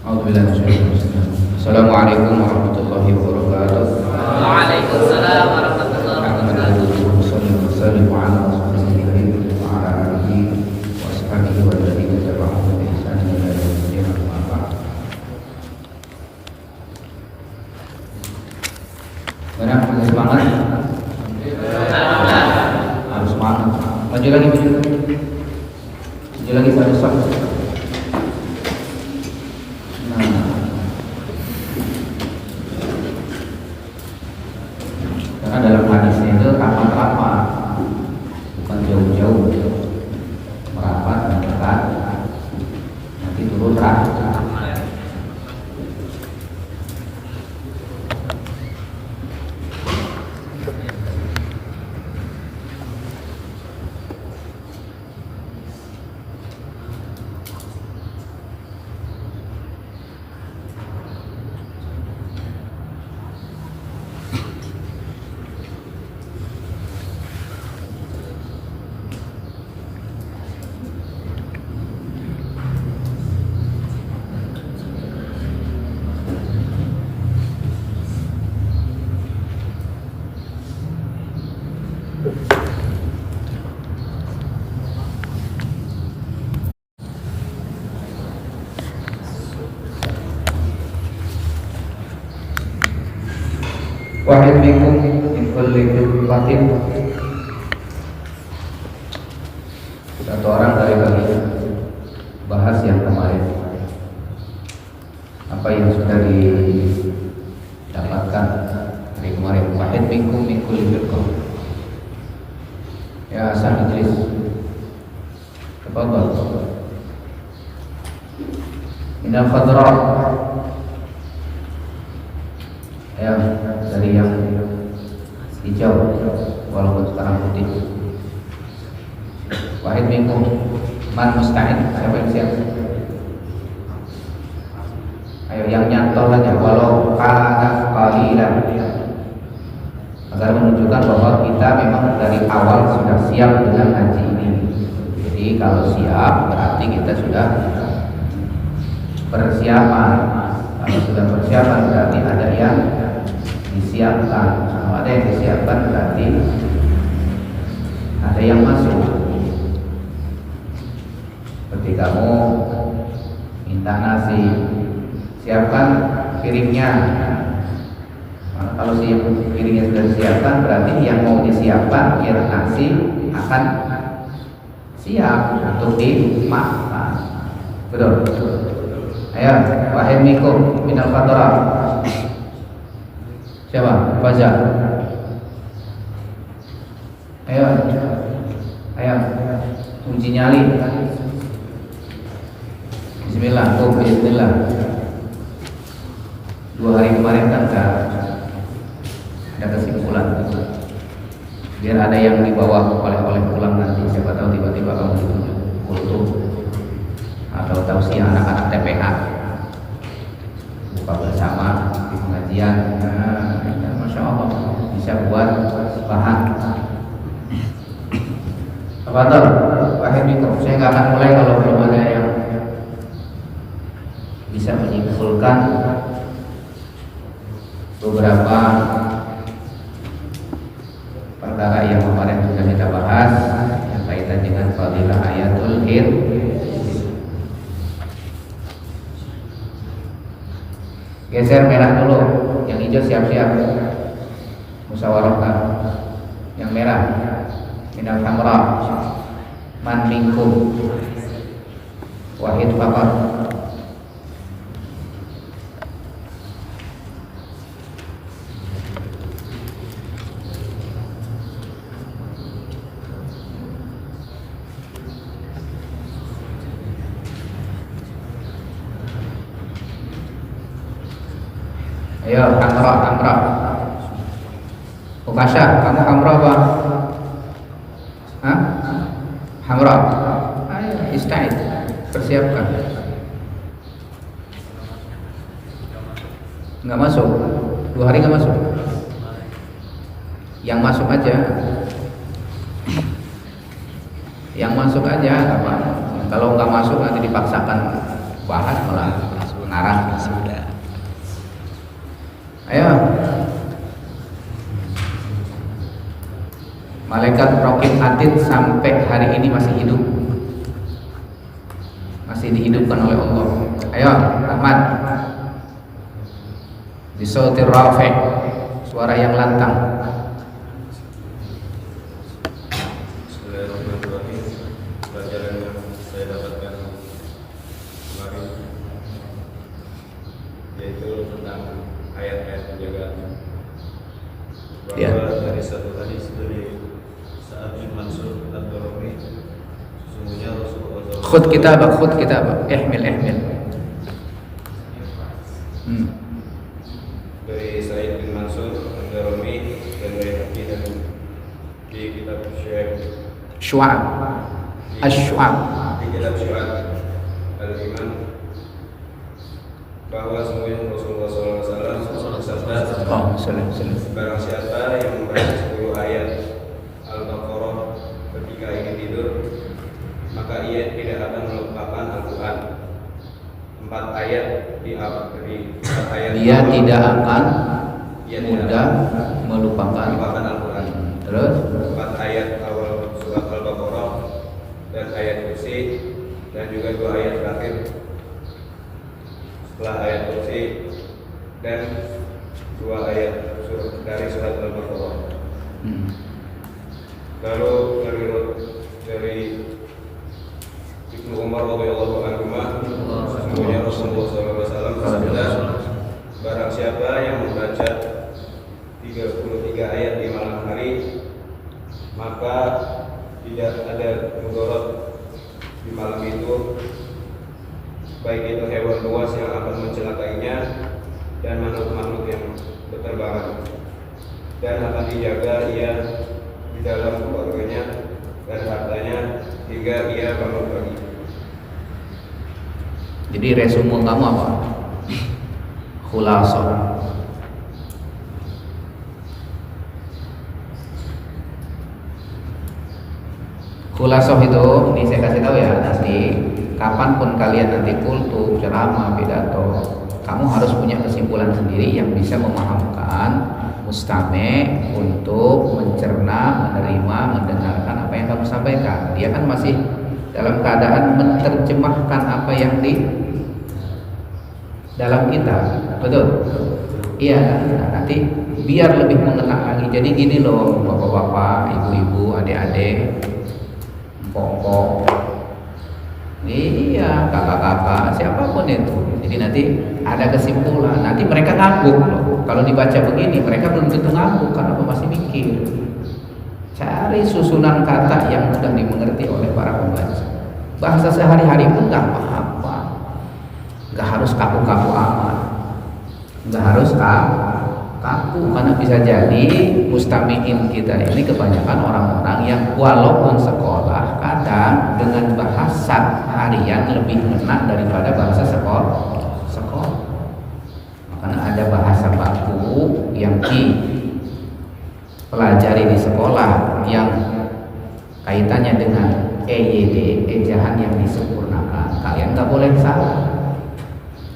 Assalamualaikum warahmatullahi wabarakatuh. Waalaikumsalam warahmatullahi wabarakatuh. Wassalamualaikum warahmatullahi wabarakatuh. Benar, masih semangat? Harus semangat. Maju lagi, maju lagi. Maju lagi pada stop. Karena dalam hadisnya itu rapat-rapat, bukan jauh-jauh, merapat dan dekat, nanti turun terakhir. Wahid minkum min kulli firqatin. Satu orang dari kalian bahas yang kemarin, apa yang sudah didapatkan dari kemarin. Wahid minkum min kulli firqah. Ya Hasan Idris, tafadhal. Minal khadra, ya dari yang hijau walaupun sekarang putih. Wahid minkum man musta'in, siapa yang siap? Ayo yang nyantol aja walau kana qalilan, agar menunjukkan bahwa kita memang dari awal sudah siap dengan haji ini. Jadi kalau siap berarti kita sudah persiapan. Kalau sudah persiapan berarti ada yang disiapkan. Kalau ada yang disiapkan berarti ada yang masuk. Seperti kamu minta nasi, siapkan piringnya. Nah, kalau piringnya sudah disiapkan berarti yang mau disiapkan kira nasi akan siap untuk dimakan. Betul. Ayo, wahid minkum minal qadra. Siapa? Fajar. Ayo, ayo, uji nyali. Bismillah, Bismillah. 2 hari kemarin kan ada kesimpulan. Biar ada yang dibawa oleh pulang nanti. Siapa tahu tiba-tiba kamu ditunjuk kultum atau tausiah anak-anak TPH. Buka bersama di pengajian. Masya Allah bisa buat bahan. Tafadhal, wahid minkum. Saya nggak akan mulai kalau belum ada yang bisa menyimpulkan beberapa perkara yang kemarin sudah kita bahas yang kaitan dengan fadilah ayatul hid. Geser merah dulu, yang hijau siap-siap. Musyawarahkan. Yang merah minal hamra man minkum wahid faqat. Ayo, hamra. Ukasha, kamu hamra apa? Hah? Hamra. Ayo, ista'id. Persiapkan. Nggak masuk. 2 hari nggak masuk. Yang masuk aja. Yang masuk aja apa? Kalau nggak masuk nanti dipaksakan bahas malah arah Sudah. ayo malaikat Raqib Atid sampai hari ini masih hidup, masih dihidupkan oleh Allah. Ayo Ahmad, bisauti rafi', suara yang lantang. Bismillahirrahmanirrahim. Pelajaran yang saya dapatkan kemarin yaitu tentang ayat-ayat penjagaan. Bahwa Ya. dari satu hadis dari Sa'ad bin Mansur Ad-Darimi, sesungguhnya Rasulullah Khud kitabak, ihmil. dari Sa'id bin Mansur Ad-Darimi dan Baihaqi dan di kitab Syu'ab, Asy-Syu'ab. di kitab Syu'ab Al-Iman bahwa semuanya Rasulullah SAW bersabda, Oh, salam. barang siapa yang membaca 10 ayat Al-Baqarah ketika ingin tidur, maka ia tidak akan melupakan Al-Quran. 4 ayat di 4 ayat Dia tidak akan Ia mudah melupakan. Al-Quran. Terus 4 ayat awal surat Al-Baqarah dan ayat kursi, dan juga 2 ayat terakhir setelah ayat kursi, dan 2 ayat dari surat Al-Baqarah. Lalu dari Ibnu Umar radhiyallahu anhu, sesungguhnya Rasulullah SAW bersabda, barang siapa yang membaca 33 ayat di malam hari, maka tidak ada mudarat di malam itu, baik itu hewan buas yang akan mencelakainya dan makhluk-makhluk yang berterbangan, dan akan dijaga ia di dalam keluarganya dan hartanya hingga ia bangun pagi. jadi resume kamu apa? Khulasah. Khulasah itu, ini saya kasih tahu ya, nanti kapanpun kalian nanti kultum, ceramah, pidato, kamu harus punya kesimpulan sendiri yang bisa memahamkan mustami' untuk mencerna, menerima, mendengarkan apa yang kamu sampaikan. Dia kan masih dalam keadaan menerjemahkan apa yang di dalam kitab, betul? Iya, nah, nanti biar lebih mengena lagi. Jadi gini loh, bapak-bapak, ibu-ibu, adik-adik, mpok-mpok, iya, kakak-kakak, siapapun itu. Jadi nanti ada kesimpulan. Nanti mereka ngangguk loh. Kalau dibaca begini, mereka belum tentu ngangguk karena masih mikir. Cari susunan kata yang mudah dimengerti oleh para pembaca. Bahasa sehari-hari pun nggak apa-apa. Nggak harus kaku-kaku amat. Nggak harus kaku, karena bisa jadi mustami'in kita ini kebanyakan orang-orang yang walaupun sekolah kadang dengan bahasa harian lebih ngena daripada bahasa sekolah. Karena ada bahasa baku yang dipelajari di sekolah yang kaitannya dengan EYD, ejahan yang disempurnakan. Kalian nggak boleh salah.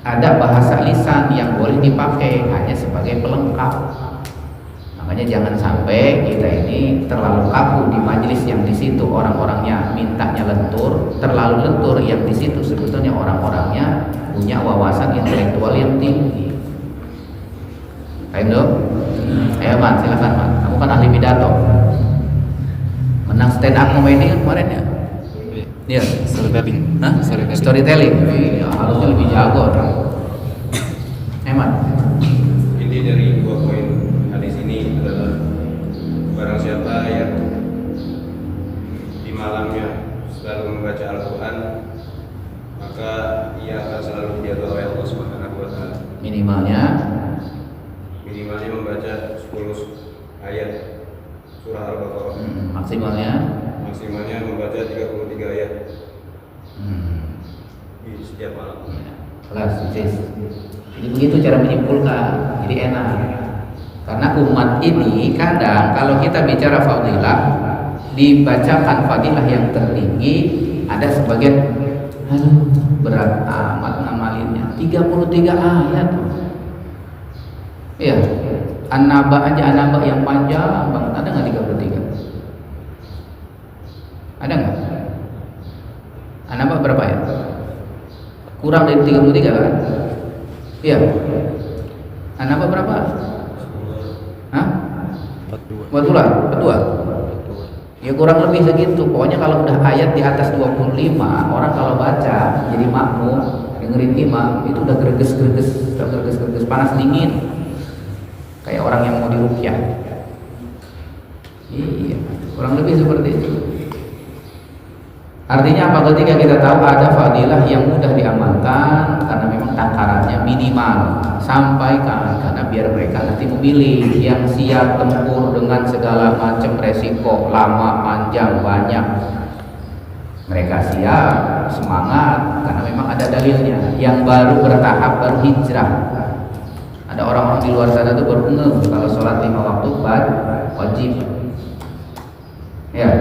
Ada bahasa lisan yang boleh dipakai hanya sebagai pelengkap. Makanya jangan sampai kita ini terlalu kaku di majelis yang di situ orang-orangnya mintanya lentur, terlalu lentur yang di situ sebetulnya orang-orangnya punya wawasan intelektual yang tinggi. Ayo, ayo Man, silakan Man. Kamu kan ahli pidato. Menang stand up comedy kan kemarin ya? Iya. Storytelling. Hah? Storytelling. Iya, harusnya lebih jago. Man. Inti dari 2 poin hadis ini adalah barang siapa yang di malamnya selalu membaca Al-Quran, maka ia akan selalu dijaga oleh Allah Subhanahu wa Ta'ala. Minimalnya Membaca 10 ayat surah Al-Baqarah. maksimalnya Membaca 33 ayat di setiap malam. kelas sis. Jadi begitu cara menyimpulkan. Jadi enak. Karena umat ini kadang kalau kita bicara fadilah, dibacakan fadilah yang tertinggi, ada sebagian berat amat ngamalinnya. 33 ayat. Iya. An-Naba aja, An-Naba yang panjang banget. Ada nggak 33? Ada nggak? An-Naba berapa ya? Kurang dari 33 kan? Iya. An-Naba berapa? Hah? 42. Betul. Ya kurang lebih segitu. Pokoknya kalau udah ayat di atas 25, orang kalau baca jadi makmum, dengerin imam, itu udah greges, panas dingin. Kayak orang yang mau diruqyah. Iya, kurang lebih seperti itu. Artinya apa? Ketika kita tahu ada fadilah yang mudah diamalkan karena memang takarannya minimal, sampaikan karena biar mereka nanti memilih yang siap tempur dengan segala macam resiko, lama, panjang, banyak. Mereka siap, semangat karena memang ada dalilnya. Yang baru bertahap baru hijrah. Ada orang-orang di luar sana tuh baru ngeh kalau sholat 5 waktu wajib. Ya,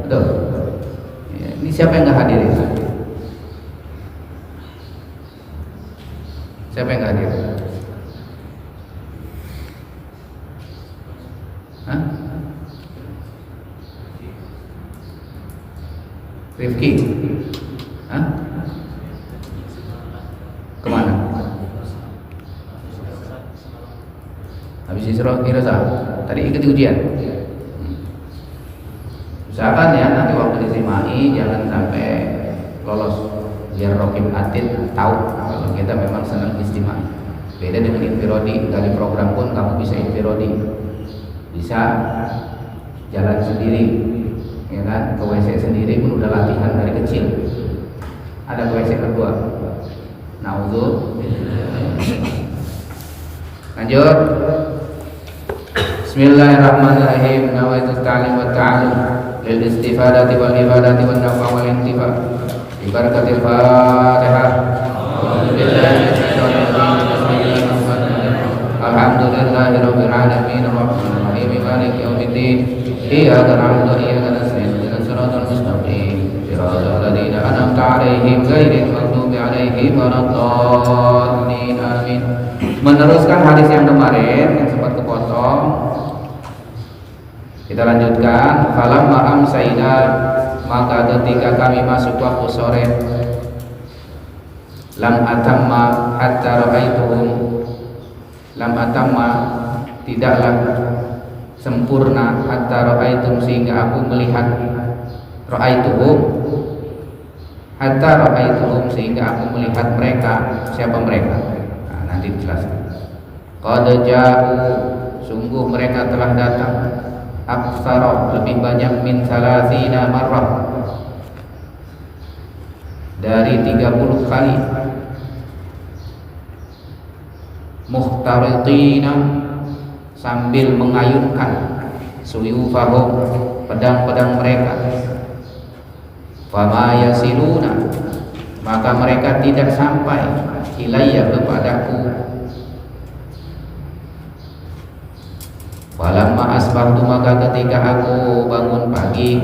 betul. Ini siapa yang nggak hadir itu? Siapa yang nggak hadir? Hah? Rifki? Hah? Kemana? Habis Isra Mirza. Tadi ikut ujian. Usahakan ya nanti waktu disimai jangan sampai lolos, biar Rokim Atid tahu kalau kita memang senang istimai. Beda dengan infirodi, dari program pun kamu bisa infirodi, bisa jalan sendiri, ya kan, ke WC sendiri pun udah latihan dari kecil. Ada ke WC kedua. Naudzu. Lanjut. Bismillahirrahmanirrahim. Nawaitu ta'lim wa ta'allum lil istifadati wal ibadati wan nafa wal intifa bi barakatil Fatihah. Alhamdulillahirabbil alamin arrahmanir rahim maliki yaumiddin iyyaka na'budu wa iyyaka nasta'in ihdinas siratal mustaqim siratal ladzina an'amta 'alaihim ghairil maghdubi 'alaihim waladdallin amin. Meneruskan hadis yang kemarin yang sempat kepotong, kita lanjutkan. Falamma amsayna, maka ketika kami masuk waktu sore, lam atamma hatta ra'aituhum, lam atamma tidaklah sempurna hatta ra'aitum sehingga aku melihat, ra'aituhum hatta ra'aituhum sehingga aku melihat mereka. Siapa mereka? Nanti dijelaskan. Qad ja'u, sungguh mereka telah datang, aktsara, lebih banyak, min salasina marrah, dari 30 kali, muhtariqina, sambil mengayunkan, suyufahum, pedang-pedang mereka, fama yasiluna, maka mereka tidak sampai, ilayya, kepadaku. Walamma asbahtu, maka ketika aku bangun pagi,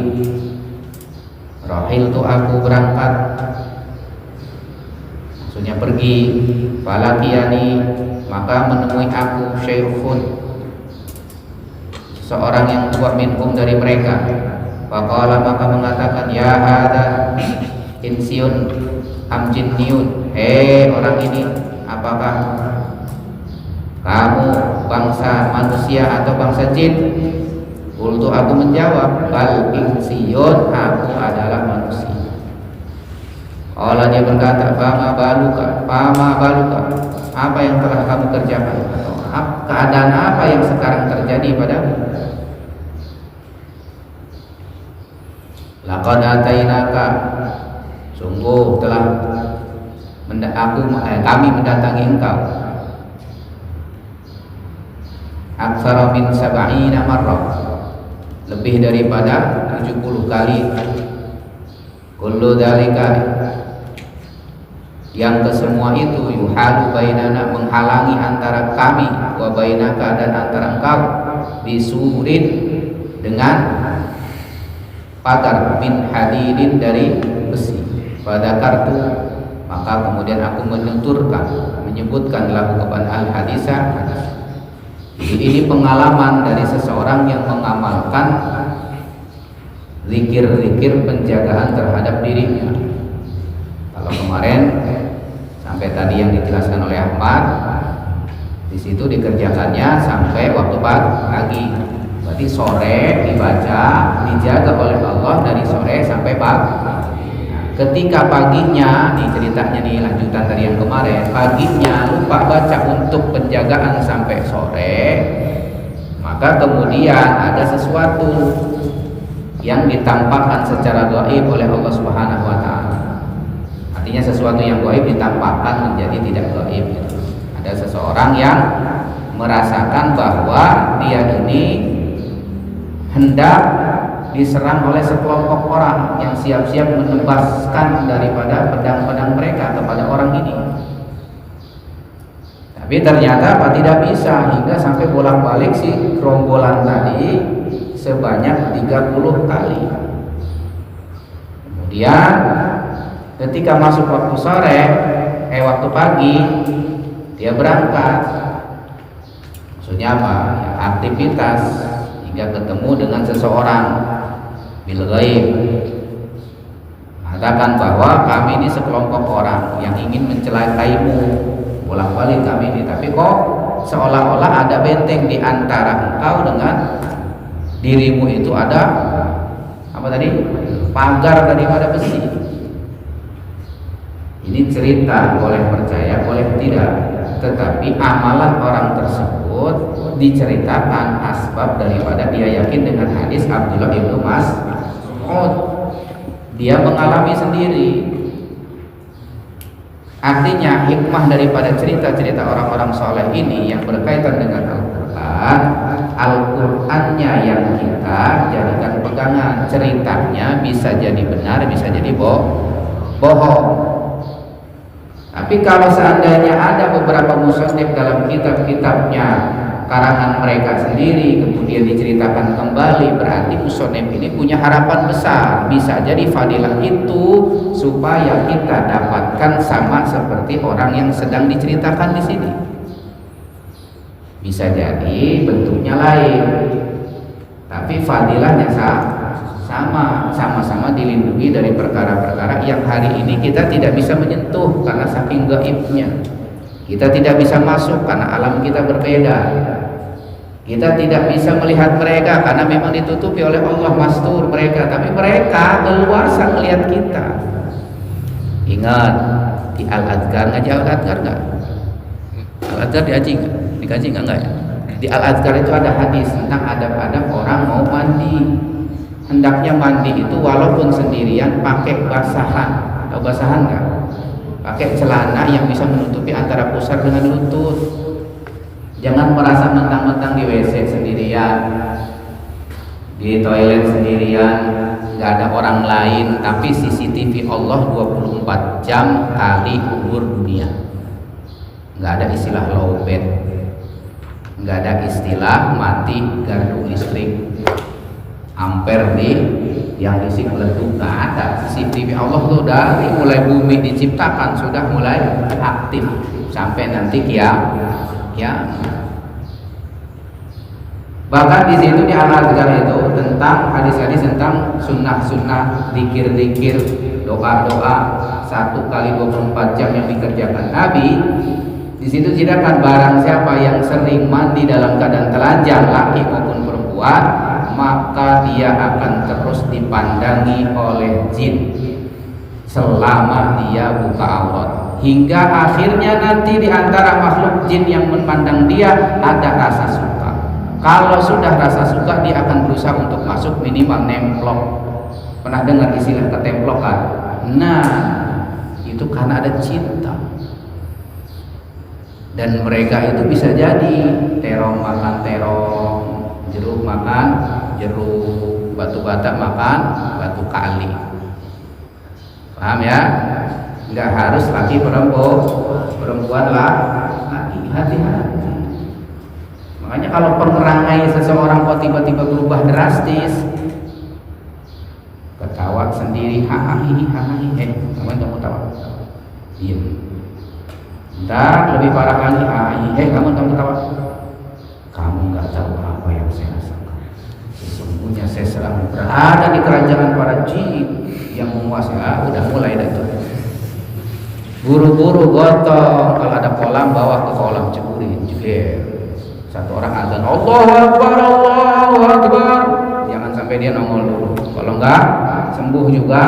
rahiltu, aku berangkat, maksudnya pergi, falakiyani, maka menemui aku syaikhun, seorang yang tua, minhum, dari mereka. Faqala, maka mengatakan, ya hada insiun am jinniyun, hei orang ini, apakah kamu bangsa manusia atau bangsa jin? Qultu, aku menjawab, bal insiyun, aku adalah manusia. Allah, dia berkata, fama baluka, apa yang telah kamu kerjakan, atau keadaan apa yang sekarang terjadi padamu? Laqad atainaka, sungguh telah kami mendatangi engkau, aktsara min sab'ina marrah, lebih daripada 70 kali. Kullu dzalika, yang kesemua itu, yuhalu bainana, menghalangi antara kami, wa bainaka, dan antara engkau, bisurin, dengan pagar, min hadidin, dari besi. Pada kartu, Maka kemudian aku menyebutkan lahu kepada al-hadisah. Ini pengalaman dari seseorang yang mengamalkan zikir-zikir penjagaan terhadap dirinya. Kalau kemarin sampai tadi yang dijelaskan oleh Ahmad, di situ dikerjakannya sampai waktu pagi. Berarti sore dibaca, dijaga oleh Allah dari sore sampai pagi. Ketika paginya, nih ceritanya nih lanjutan dari yang kemarin, paginya lupa baca untuk penjagaan sampai sore, maka kemudian ada sesuatu yang ditampakkan secara gaib oleh Allah Subhanahu wa taala. Artinya sesuatu yang gaib ditampakkan menjadi tidak gaib. Ada seseorang yang merasakan bahwa dia ini hendak diserang oleh sekelompok orang yang siap-siap menebaskan daripada pedang-pedang mereka kepada orang ini. Tapi ternyata tidak bisa, hingga sampai bolak-balik si gerombolan tadi sebanyak 30 kali. Kemudian ketika masuk waktu sore, waktu pagi, dia berangkat. Maksudnya apa? Ya, aktivitas hingga ketemu dengan seseorang bil ghaib, mengatakan bahwa kami ini sekelompok orang yang ingin mencelakaimu, bolak-balik kami ini, tapi kok seolah-olah ada benteng di antara engkau dengan dirimu, itu ada apa tadi? Pagar daripada besi. Ini cerita, boleh percaya boleh tidak, tetapi amalan orang tersebut diceritakan asbab daripada dia yakin dengan hadis Abdullah bin Mas'ud. Dia mengalami sendiri. Artinya hikmah daripada cerita-cerita orang-orang soleh ini yang berkaitan dengan Al-Quran, Al-Qurannya yang kita jadikan pegangan. Ceritanya bisa jadi benar, bisa jadi bohong. Tapi kalau seandainya ada beberapa musannif dalam kitab-kitabnya karangan mereka sendiri kemudian diceritakan kembali, berarti musannif ini punya harapan besar, bisa jadi fadilah itu supaya kita dapatkan sama seperti orang yang sedang diceritakan di sini. Bisa jadi bentuknya lain, tapi fadilahnya sama-sama dilindungi dari perkara-perkara yang hari ini kita tidak bisa menyentuh karena saking gaibnya. Kita tidak bisa masuk karena alam kita berbeda. Kita tidak bisa melihat mereka karena memang ditutupi oleh Allah mastur mereka, tapi mereka leluasa melihat kita. Ingat di Al-Adhkar, ngaji Al-Adhkar enggak? Al-Adhkar diaji enggak? Dikaji enggak ya? Di Al-Adhkar itu ada hadis tentang adab-adab orang mau mandi. Hendaknya mandi itu walaupun sendirian pakai basahan. Tahu basahan enggak? Pakai celana yang bisa menutupi antara pusar dengan lutut. Jangan merasa mentang-mentang di WC sendirian, di toilet sendirian, nggak ada orang lain, tapi CCTV Allah 24 jam kali umur dunia. Nggak ada istilah lowbat, nggak ada istilah mati gardu listrik, ampere yang isi meleduk, nggak ada. CCTV Allah tuh dari mulai bumi diciptakan sudah mulai aktif sampai nanti kiamat. Bahkan di situ di Al-Adhkar itu tentang hadis-hadis tentang sunnah-sunnah, zikir-zikir, doa-doa 1 kali 24 jam yang dikerjakan Nabi. Di situ ceritakan barang siapa yang sering mandi dalam keadaan telanjang, laki maupun perempuan, maka dia akan terus dipandangi oleh jin selama dia buka aurat, hingga akhirnya nanti di antara makhluk jin yang memandang dia ada rasa suka. Kalau sudah rasa suka, dia akan berusaha untuk masuk, minimal nemplok. Pernah dengar istilah ketemplokan? Nah, itu karena ada cinta. Dan mereka itu bisa jadi terong makan terong, jeruk makan jeruk, batu bata makan batu kali. Paham ya? Nggak harus laki perempuan lah, hati-hati. Makanya kalau pemerangai seseorang kok tiba-tiba berubah drastis, ketawa sendiri, hahaha, kamu tahu? Diam. Ntar lebih parah lagi, kamu ketawa. Kamu nggak tahu apa yang saya rasakan. Sesungguhnya saya sedang berada di kerajaan para jin yang menguasai. Udah mulai dah tuh. Buru-buru gotong, kalau ada kolam bawa ke kolam, ceburin juga. Satu orang azan, Allahu Akbar, Allahu Akbar. Jangan sampai dia nongol dulu. Kalau enggak sembuh juga,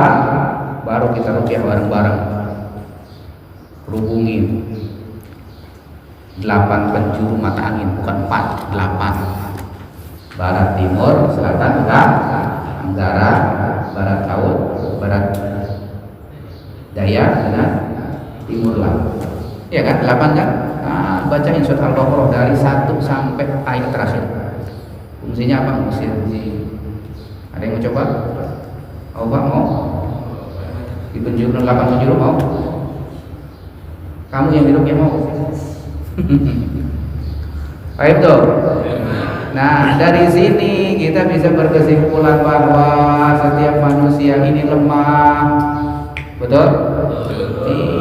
baru kita ruqyah bareng-bareng. Hubungin 8 penjuru mata angin, bukan 4, 8. Barat, timur, selatan, tenggara, barat laut, barat daya, dan timur laut. Ya kan? 8 kan? Nah, bacain surat Al-Baqarah dari 1 sampai ayat terakhir. Fungsinya apa? Ada yang mau coba? Mau? Di penjuru 8 penjuru mau? Kamu yang hidupnya mau? Baik tuh. Nah, dari sini kita bisa berkesimpulan bahwa setiap manusia ini lemah. Betul?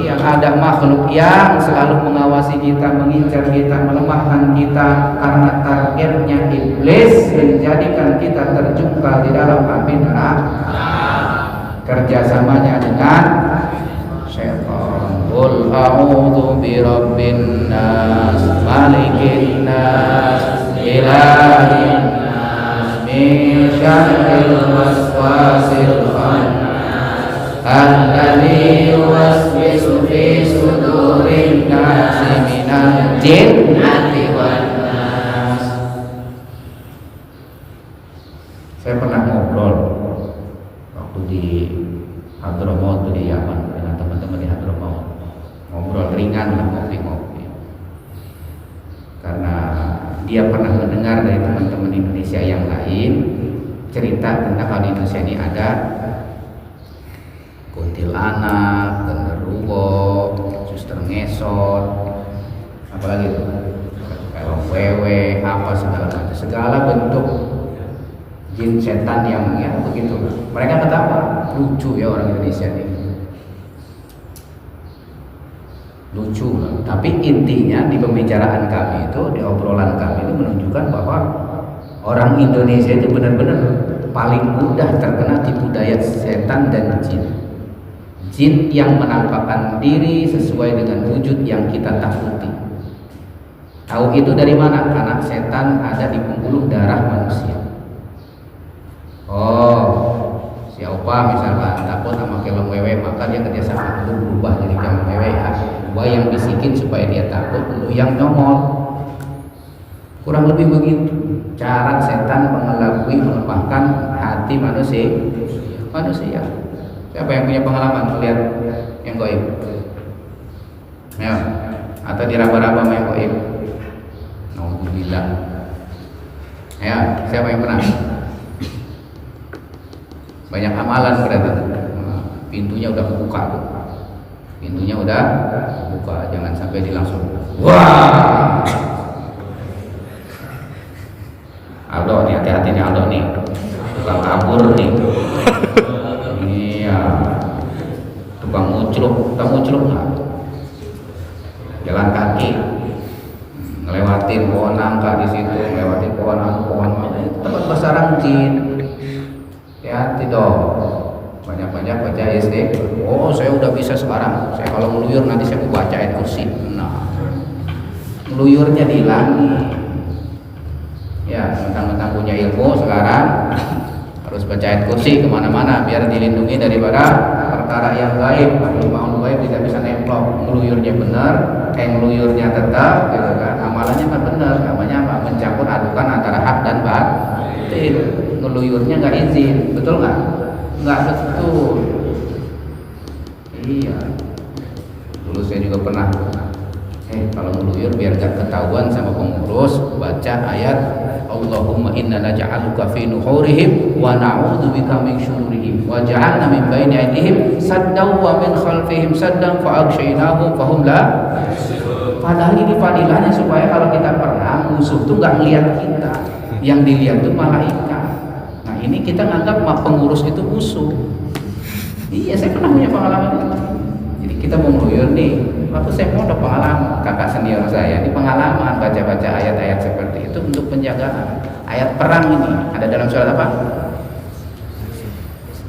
Yang ada makhluk yang selalu mengawasi kita, mengincar kita, melemahkan kita, karena targetnya iblis menjadikan kita terjungkal di dalam api neraka. Kerjasamanya dengan syaitan. Qul a'udzu birabbin nas, malikin nas, ilahin nas, min syarril waswasil khannas, alladzi yuwaswisu fi sudurin nasi minal jinnati wan nas. Saya pernah ngobrol waktu di Hadramaut di Yaman dengan teman-teman di Hadramaut. Ngobrol ringan lah, ngopi-ngopi. Karena dia pernah mendengar dari teman-teman Indonesia yang lain cerita tentang kalau di Indonesia ini ada kuntilanak, genderuwo, suster ngesot, apalagi itu, pelong wewe, apa segala bentuk jin setan yang begitu. Mereka ketawa, lucu ya orang Indonesia ini, lucu lah. Tapi intinya di pembicaraan kami itu, di obrolan kami itu menunjukkan bahwa orang Indonesia itu benar-benar paling mudah terkena tipu daya setan dan jin. Jin yang menampakkan diri sesuai dengan wujud yang kita takuti. Tahu itu dari mana? Karena setan ada di pembuluh darah manusia. Oh, si opa misalkan takut sama kelong wewe, maka dia kerjasama lu berubah jadi kelong wewe ya. Gua yang bisikin supaya dia takut, lu yang nyongol. Kurang lebih begitu cara setan mengelabui, melemahkan hati manusia. Siapa yang punya pengalaman melihat yang gaib? Ya, atau diraba-raba sama yang gaib? Alhamdulillah. Ya, siapa yang pernah? Banyak amalan berarti. Pintunya udah buka tuh. Pintunya udah buka, jangan sampai dilangsung. Wah. Aldo nih, hati-hati nih Aldo nih. Tukang kabur nih. Iya. Tukang muncluk, tahu muncluk nggak? Jalan kaki, ngelewatin pohon nangka di situ, ngelewatin pohon tempat bersarang jin. Hati dong, banyak-banyak baca SD. Oh, saya udah bisa sekarang. Saya kalau ngeluyur nanti saya mau baca ayat kursi. Nah, ngeluyurnya dihilangi. Ya, mentang-mentang punya ilmu sekarang harus baca ayat kursi kemana-mana biar dilindungi daripada perkara yang gaib. Ilmu gaib tidak bisa nemplok. Ngeluyurnya benar, ngeluyurnya tetap, gitu kan? Amalannya kan benar. Namanya apa? Mencampur adukan antara hak dan batil. Ngeluyurnya nggak izin, betul nggak? Nggak betul. Iya. Dulu saya juga pernah. Kalau ngeluyur biar gak ketahuan sama pengurus, baca ayat Allahumma inna naj'aluka fi nuhurihim wa na'udzubika min syururihim wa ja'alna min baini aydihim saddan wa min khalfihim saddan fa aghshaynahum fahum la. Padahal ini fadilahnya supaya kalau kita perang musuh tuh nggak melihat kita, yang dilihat tuh malaikat. Ini kita nganggap pengurus itu musuh. Iya, saya pernah punya pengalaman itu. Jadi kita mau ngeluyur nih, waktu saya mau ada pengalaman, kakak senior saya ini pengalaman baca-baca ayat-ayat seperti itu untuk penjagaan. Ayat perang ini ada dalam surat apa?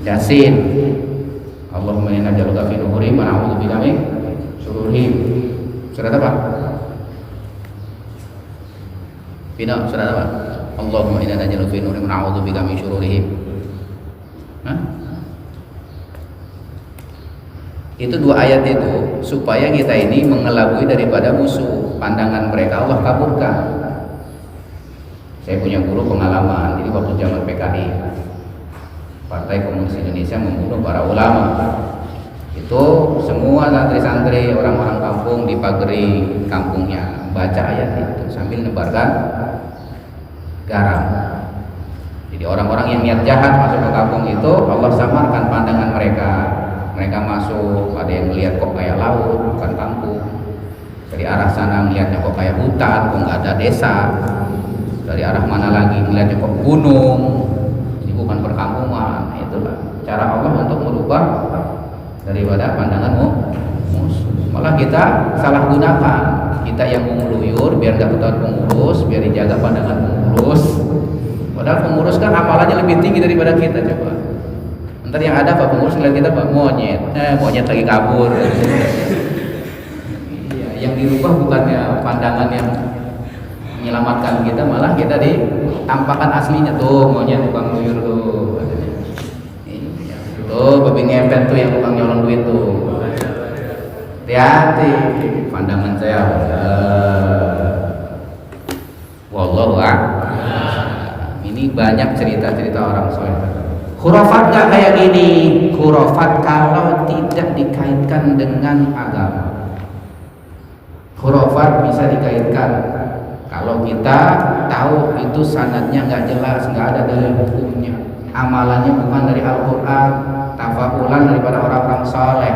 Yasin. Allahumma inna naj'aluka fi nuhurihim wa na'udzubika min syururihim. Surat apa? Bina, surat apa? Allahumma inna naj'aluka fi nuhurihim wa na'udzubika min syururihim. Hah? Itu dua ayat itu supaya kita ini mengelabui daripada musuh. Pandangan mereka Allah kabulkan. Saya punya guru pengalaman. Jadi waktu zaman PKI, Partai Komunis Indonesia membunuh para ulama. Itu semua santri-santri orang-orang kampung dipagari kampungnya baca ayat itu sambil nebarkan garam. Jadi orang-orang yang niat jahat masuk ke kampung itu Allah samarkan pandangan mereka. Mereka masuk, ada yang melihat kok kayak laut, bukan kampung. Dari arah sana melihatnya kok kayak hutan, kok nggak ada desa. Dari arah mana lagi melihatnya kok gunung, ini bukan perkampungan. Itulah cara Allah untuk merubah daripada pandanganmu musuh. Malah kita salah gunakan. Kita yang mengeluyur biar nggak ketahuan pengurus, biar dijaga pandangan pengurus. Padahal pengurus kan amalannya lebih tinggi daripada kita. Coba ntar yang ada Pak pengurus ngeliat kita Pak monyet, monyet lagi kabur. Iya, yang dirubah bukannya pandangan yang menyelamatkan kita, malah kita ditampakkan aslinya tuh monyet tukang luyur tuh. Tuh babi ngepet tuh yang tukang nyolong duit tuh. Hati-hati, pandangan saya. Wallahu a'lam. Ini banyak cerita-cerita orang soleh. Khurafat gak kayak gini? Khurafat kalau tidak dikaitkan dengan agama. Khurafat bisa dikaitkan kalau kita tahu itu sanadnya nggak jelas, nggak ada dalil hukumnya, amalannya bukan dari Al-Quran, tafakulan daripada orang-orang saleh.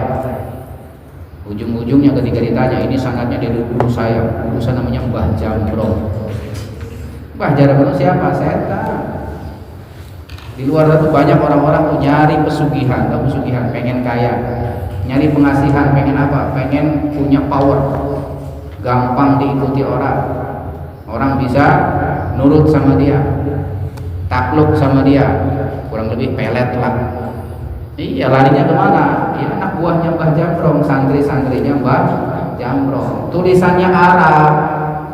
Ujung-ujungnya ketika ditanya ini sanadnya dari guru saya, guru saya namanya Mbah Jambrong. Mbah Jambrong siapa? Setan. Di luar itu banyak orang-orang tuh nyari pesugihan, tahu pesugihan, pengen kaya, nyari pengasihan, pengen apa? Pengen punya power, gampang diikuti orang, orang bisa nurut sama dia, takluk sama dia, kurang lebih pelet lah. Iya, larinya kemana? Ya anak buahnya Mbah Jambrong, santri-santrinya Mbah Jambrong. Tulisannya Arab,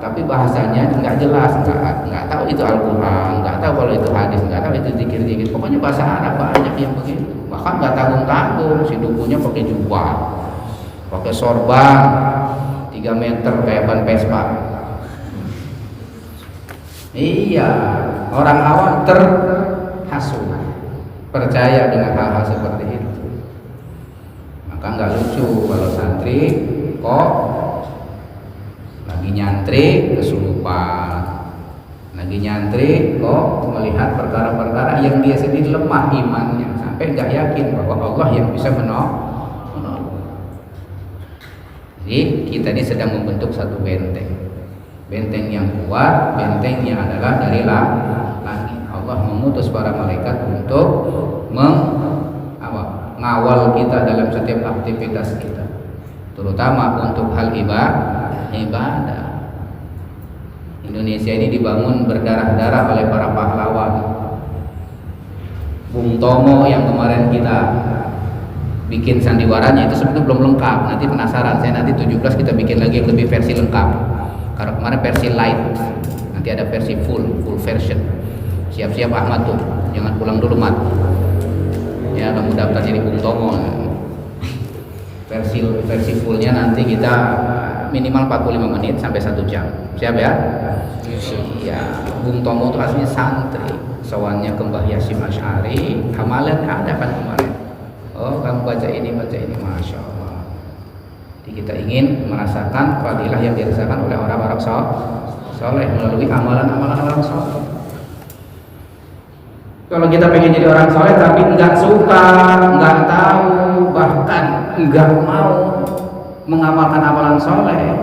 tapi bahasanya nggak jelas, nggak tahu itu Al-Quran, nggak tahu kalau itu hadis, nggak tahu itu zikir-zikir. Pokoknya bahasa Arab banyak yang begitu. Bahkan nggak tanggung-tanggung, si dukunya pakai jubah, pakai sorban 3 meter kayak ban Vespa. Iya, orang awam terhasut, percaya dengan hal-hal seperti itu. Maka nggak lucu kalau santri kok lagi nyantri kesurupan, lagi nyantri kok melihat perkara-perkara yang dia sendiri lemah imannya sampai nggak yakin bahwa Allah yang bisa menolong. Jadi kita ini sedang membentuk satu benteng yang kuat, bentengnya adalah dari langit. Allah mengutus para malaikat untuk mengawal kita dalam setiap aktivitas kita, terutama untuk hal ibadah. Indonesia ini dibangun berdarah-darah oleh para pahlawan. Bung Tomo yang kemarin kita bikin sandiwaranya itu sebetulnya belum lengkap. Nanti penasaran, saya nanti 17 kita bikin lagi yang lebih versi lengkap. Karena kemarin versi light, nanti ada versi full version. Siap-siap Ahmad tuh, jangan pulang dulu Mat. Ya kamu daftar jadi Bung Tomo. Versi fullnya nanti kita minimal 45 menit sampai 1 jam. Siap ya? Iya. Bung Tomo itu aslinya santri. Soalnya ke Mbah Yasim Asy'ari, hamalan ada kan kemarin. Oh kamu baca ini, Masya Allah. Jadi kita ingin merasakan fadilah yang dirasakan oleh orang-orang soleh melalui amalan-amalan orang soleh. Kalau kita pengen jadi orang soleh tapi nggak suka, nggak tahu, bahkan nggak mau mengamalkan amalan soleh,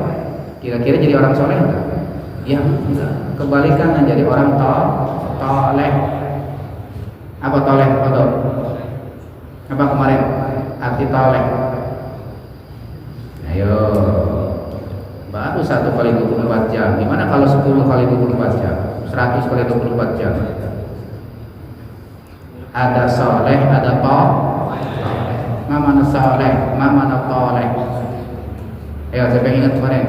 kira-kira jadi orang soleh enggak? Ya enggak. Kebalikannya jadi orang toleh. Apa toleh? Apa kemarin arti toleh? Ayo, baru 1 kali 24 jam. Gimana kalau 10 kali 24 jam? 100 kali 24 jam. Ada soleh, ada toh. Mana soleh, mana toleh. Ayo, siapa yang ingat kemarin?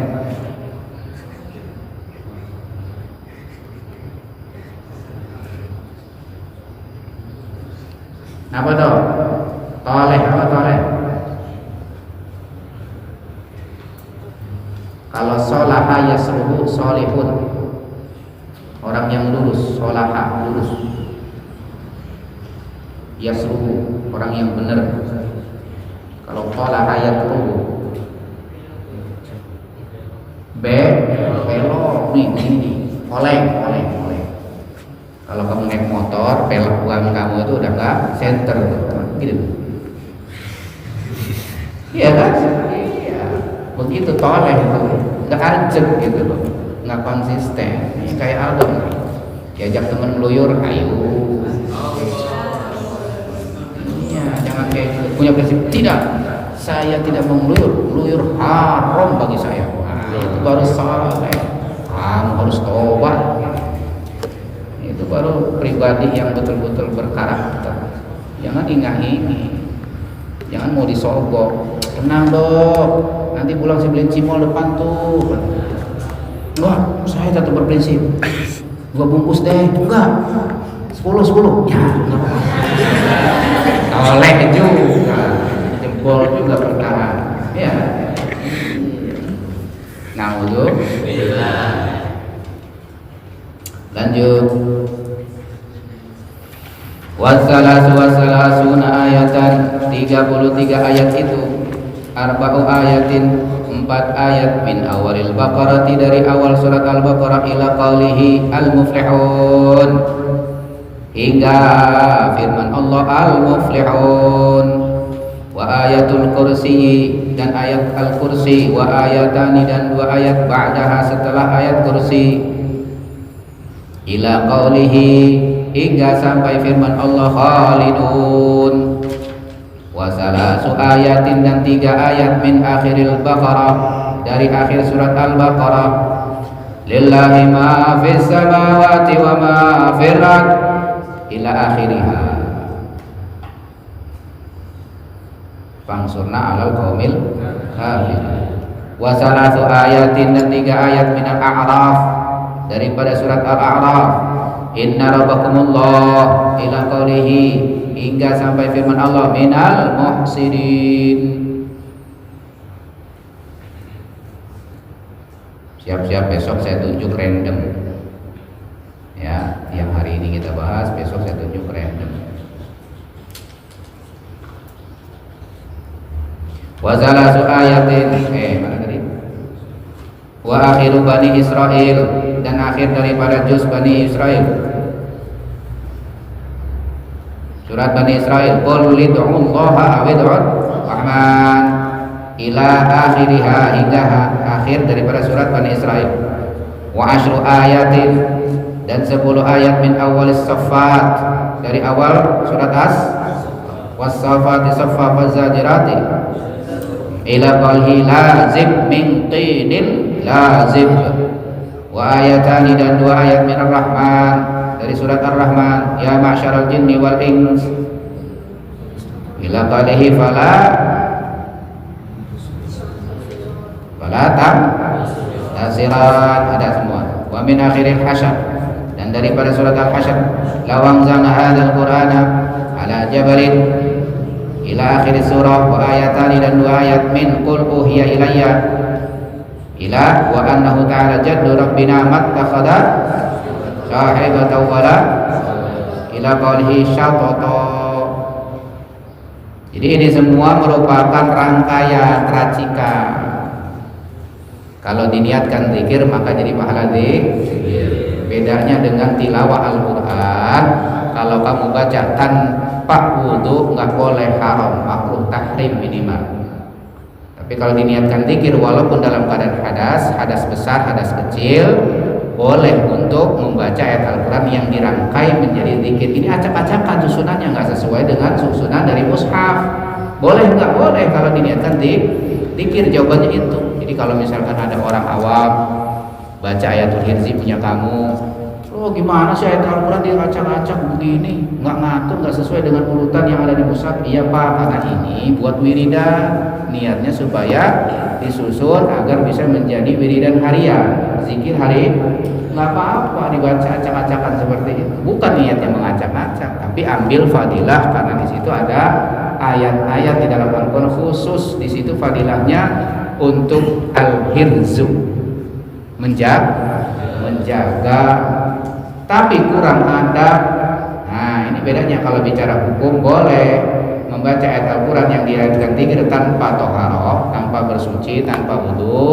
Apa toh? Toleh, apa toleh? Kalau solaha yasruhu solihun, orang yang lurus, solaha lurus. Yasruhu, orang yang benar. Kalau tolaha yatruhu, belok nih ini, oleng. Kalau kamu naik motor, pelek uang kamu itu udah nggak center, gitu. Iya kan? Iya. Begitu toleh itu, nggak ajak gitu loh, nggak konsisten. Ini kayak album, diajak temen meluyur, ayo. Iya, jangan kayak gitu. Punya prinsip tidak. Saya tidak mau meluyur haram bagi saya. Nah, itu baru saleh. Kamu harus tobat. Itu baru pribadi yang betul-betul berkarakter. Jangan ingah-ingih, jangan mau disogok. Tenang dok, nanti pulang saya beliin cimol depan tuh. Enggak, saya tetap berprinsip 2 bungkus deh. Enggak, 10 ya, enggak apa-apa. Oleh juga, jempol juga bertahan. Ya, nah untuk lanjut. Wassalasuna ayatan, 33 ayat itu, arba'u ayatin, 4 ayat min awalil baqarati, dari awal surat al-baqarah ila qawlihi al-muflihun, hingga firman Allah al-muflihun. Wa ayatul kursi, dan ayat al-kursi, wa ayatani, dan 2 ayat ba'daha setelah ayat kursi, ila qawlihi, hingga sampai firman Allah khalidun. Wa salasu ayatin, dan 3 ayat min akhiril baqarah, dari akhir surat al-baqarah, lillahi ma fis samawati wa ma fil ard, ila akhiriha, fangsurna alal qaumil kafir. Wa salasu ayatin, dan 3 ayat min al-a'raf, daripada surat al-a'raf, inna rabbakumullah, ila qawlihi, hingga sampai firman Allah minal muhsinin. Siap-siap, besok saya tunjuk random ya, yang hari ini kita bahas, besok saya tunjuk random. Wa salasu ayatin, mana tadi? Wa akhiru bani Israel, dan akhir daripada juz bani Israel, surat bani Israel, qul lid'ullaha aw id'ur rahman, ila akhiriha, hingga akhir daripada surat bani Israel. Wa asyru ayatin, dan 10 ayat min awalis saffat, dari awal surat was-saffati saffa fazajirati, ila qalhi lazim min qinil lazim. Wa ayatani, dan 2 ayat min ar-rahman, dari surat ar-rahman, ya ma'syaral jinni wal ins, ila qalihi fala tasirat, ada semua. Wa min akhiril hasyr, dan daripada surat al-hasyr, lawang zana hadzal qur'ana ala jabalin, ila akhir surah. Wa ayatani, dan 2 ayat min qul uhiya ilayya, ila wa annahu ta'ala jaddu rabbina mattakhadha sahibatan wala, ila qawlihi syatata. Jadi ini semua merupakan rangkaian racikan. Kalau diniatkan zikir maka jadi pahala zikir. Bedanya dengan tilawah Al-Quran, kalau kamu baca tanpa wudu nggak boleh, haram, makruh, tahrim minimal. Tapi kalau diniatkan zikir walaupun dalam keadaan hadas besar, hadas kecil, boleh untuk membaca ayat Al-Quran yang dirangkai menjadi zikir. Ini acak-acakan susunannya, nggak sesuai dengan susunan dari mushaf. Boleh nggak boleh kalau diniatkan zikir. Zikir jawabannya itu. Jadi kalau misalkan ada orang awam baca ayatul hirzi punya kamu, oh gimana sih ayat Al-Quran diacak-acak begini, nggak ngatur, nggak sesuai dengan urutan yang ada di mushaf. Iya Pak, karena ini buat wiridan, niatnya supaya disusun agar bisa menjadi wiridan harian, zikir hari. Nggak apa-apa dibaca acak-acakan seperti itu, bukan niatnya mengacak-acak, tapi ambil fadilah karena di situ ada ayat-ayat di dalam Al-Quran khusus di situ fadilahnya untuk al-hirzu, menjaga, tapi kurang adab. Nah ini bedanya. Kalau bicara hukum boleh membaca ayat Al-Quran yang diriwayatkan zikir tanpa toharoh, tanpa bersuci, tanpa wudhu,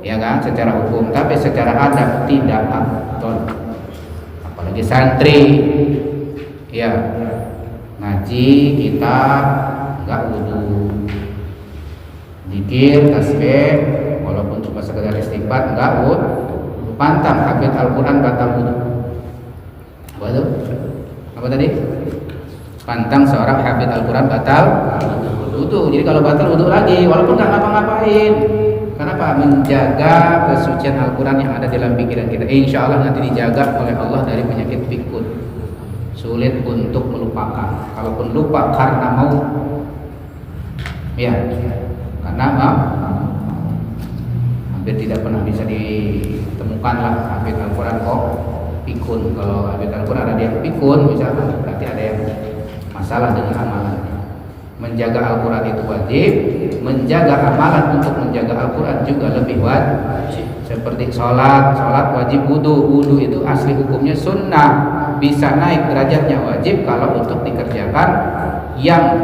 ya kan, secara hukum. Tapi secara adab tidak afdol. Apalagi santri, ya ngaji kita nggak wudhu, zikir, tasbih, walaupun cuma sekedar istighfar nggak wudhu, pantang hafid Al-Quran batal wudhu. Apa tadi? Pantang seorang hafid Al-Quran batal wudhu. Jadi kalau batal wudhu lagi, walaupun nggak ngapa-ngapain. Kenapa? Menjaga kesucian Al-Quran yang ada dalam pikiran kita. Insya Allah nanti dijaga oleh Allah dari penyakit pikun, sulit untuk melupakan. Kalaupun lupa karena mau, ya karena mau, hampir tidak pernah bisa ditemukan lah hafid Al-Quran kok pikun. Kalau hafid Al-Quran ada yang pikun misalkan, berarti ada yang masalah dengan amalannya. Menjaga Al-Quran itu wajib, menjaga amalan untuk menjaga Al-Quran juga lebih wajib. Seperti sholat wajib wudhu itu asli hukumnya sunnah, bisa naik derajatnya wajib kalau untuk dikerjakan yang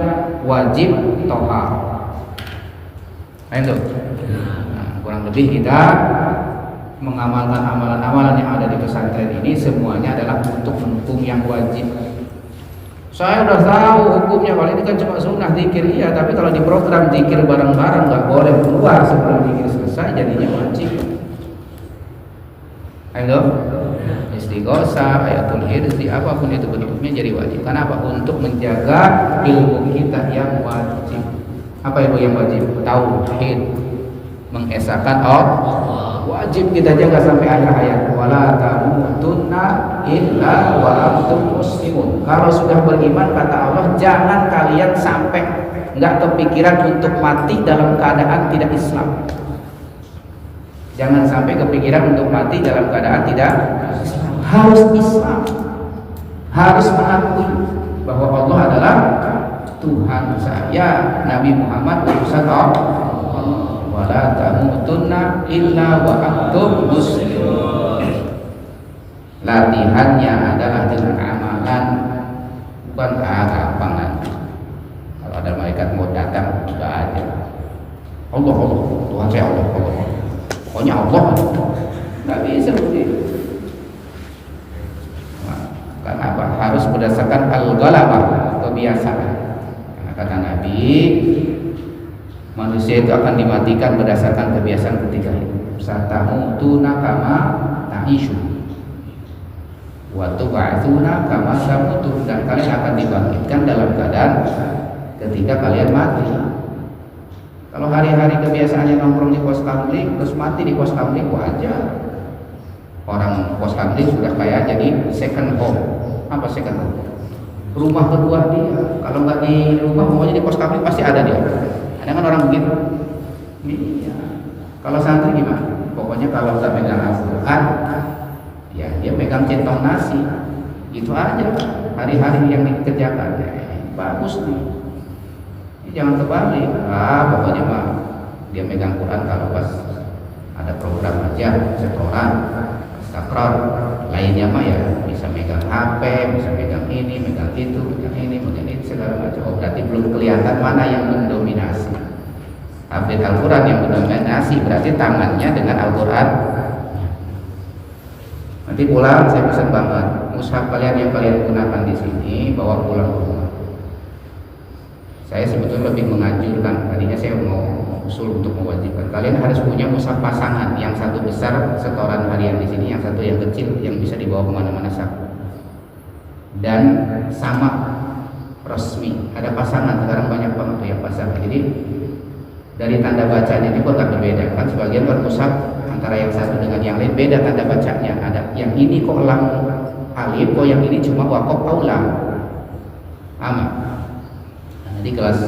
wajib tohar. Nah itu, kurang lebih kita mengamalkan amalan-amalan yang ada di pesantren ini semuanya adalah untuk mendukung yang wajib. Saya udah tahu hukumnya, kalau ini kan cuma sunnah zikir, iya, tapi kalau di program zikir bareng-bareng nggak boleh keluar sebelum zikir selesai, jadinya wajib. Ayo, istighosah, ayatul hirzi, apapun itu bentuknya jadi wajib. Kenapa? Untuk menjaga ilmu kita yang wajib. Apa ilmu yang wajib? Tauhid, mengesahkan Allah, wajib kita jaga sampai akhir ayat. Wala tamutunna illa wa antum muslimun. Kalau sudah beriman, kata Allah, jangan kalian sampai nggak kepikiran untuk mati dalam keadaan tidak Islam. Jangan sampai kepikiran untuk mati dalam keadaan tidak Islam. Harus Islam, harus mengakui bahwa Allah adalah Tuhan saya, Nabi Muhammad utusan Allah. Wala tamutunna illa wa antum muslimun. Latihannya adalah dengan amalan, bukan gampangan. Kalau ada malaikat mau datang, enggak ada. Allah, Tuhan saya Allah. Pokoknya Allah, nggak bisa begitu. Karena apa? Harus berdasarkan al-ghalabah, kebiasaan. Karena kata Nabi, manusia itu akan dimatikan berdasarkan kebiasaan ketika hidup. Satamutuna kama ta'ishu wa tub'atsuna kama tamutu, dan kalian akan dibangkitkan dalam keadaan ketika kalian mati. Kalau hari-hari kebiasaannya nongkrong di pos kamling terus mati di pos kamling, wajar. Orang pos kamling sudah kayak jadi second home. Apa second home? Rumah kedua dia. Kalau nggak di rumah, pokoknya di pos kamling pasti ada dia. Ada kan orang begitu? Iya. Kalau santri gimana? Pokoknya kalau udah megang Al-Quran, ya dia megang centong nasi. Itu aja hari-hari yang dikerjakan. Bagus nih. Jangan kebalik. Pokoknya mah dia megang Quran kalau pas ada program aja, setoran, takror. Lainnya mah ya bisa megang HP, bisa megang ini, megang itu, megang ini, megang itu, segala macam. Oh, berarti belum kelihatan mana yang mendominasi. Hafid Al-Quran yang mendominasi berarti tangannya dengan Al-Quran. Nanti pulang saya pesan banget, mushaf kalian yang kalian gunakan di sini bawa pulang ke rumah. Saya sebetulnya lebih menganjurkan, tadinya saya mau usul untuk mewajibkan kalian harus punya mushaf pasangan, yang satu besar setoran harian di sini, yang satu yang kecil yang bisa dibawa kemana-mana saku, dan sama resmi. Ada pasangan sekarang banyak banget tuh yang pasangan. Jadi dari tanda bacanya ini kok nggak dibedakan. Sebagian bermusab antara yang satu dengan yang lain beda tanda bacanya. Ada yang ini kok lam alif, kok yang ini cuma wakof aulam. Aman. Nah, nanti kelas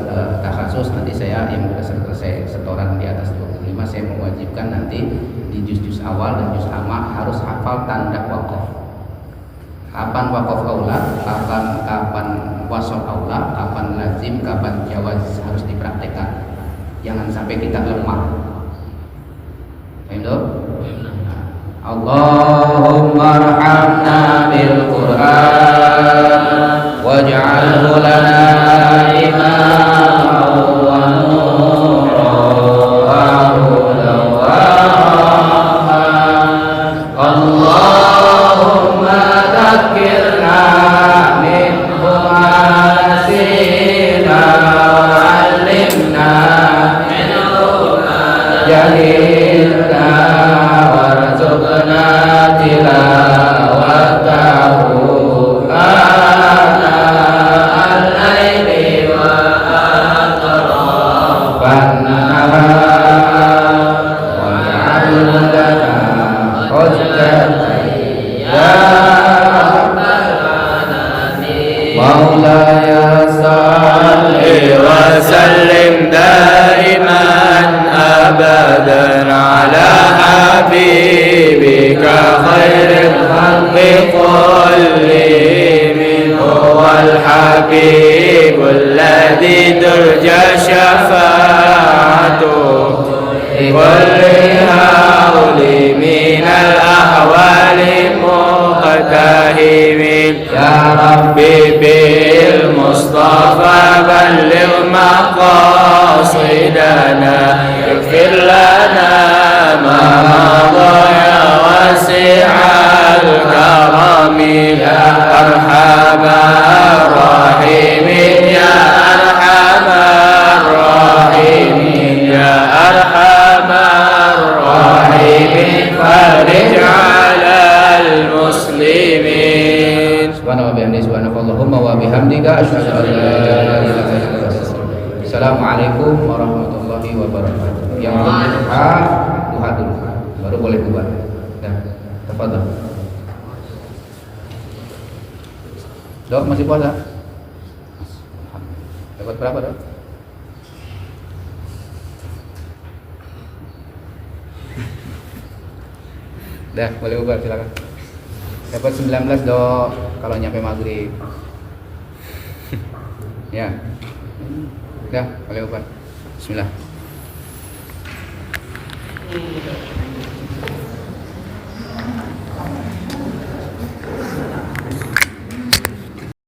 takhasus nanti saya yang sudah selesai setoran di atas 25 saya mewajibkan nanti di juz-juz awal dan juz amma harus hafal tanda wakof. Kapan wakof aula, kapan wasol aula, kapan lazim, kapan jawaz harus dipraktekkan. Jangan sampai kita lemah. Paham tak? Allahumma arhamna bil Qur'an waj'alhu lana imaman wa nuran wa hudan wa rahmah. Allahumma dzakirna minhu ma nasina wa 'allimna jahilna warzuqna tilawatahu ana al-laili wa atrafan nahar waj'alna lana hujjatan ya rabbal alamin. Maulaya salli wa sallim daiman أبدا على حبيبك خير الخلق كلهم هو الحبيب الذي ترجى شفاعته كل هول من الأحوال مقتهم يا ربي بالمصطفى بلغ مقاصدنا اغفر لنا ما مضى يا واسع الكرم يا أرحم الراحمين يا أرحم الراحمين يا أرحم الراحمين فرج على المسلمين. Subhanallah wa bihamdihi subhanakallahumma wa bihamdika asyhadu an la ilaha illa anta. Assalamualaikum warahmatullahi wabarakatuh. Yang belum duha dulu, baru boleh buat. Dan tafadhol. Dok masih puasa? Dapat berapa, Dok? Dah, boleh bubar, silakan. Dapat 19, Dok, kalau nyampe maghrib. Ya. Dah, boleh bubar. Bismillah.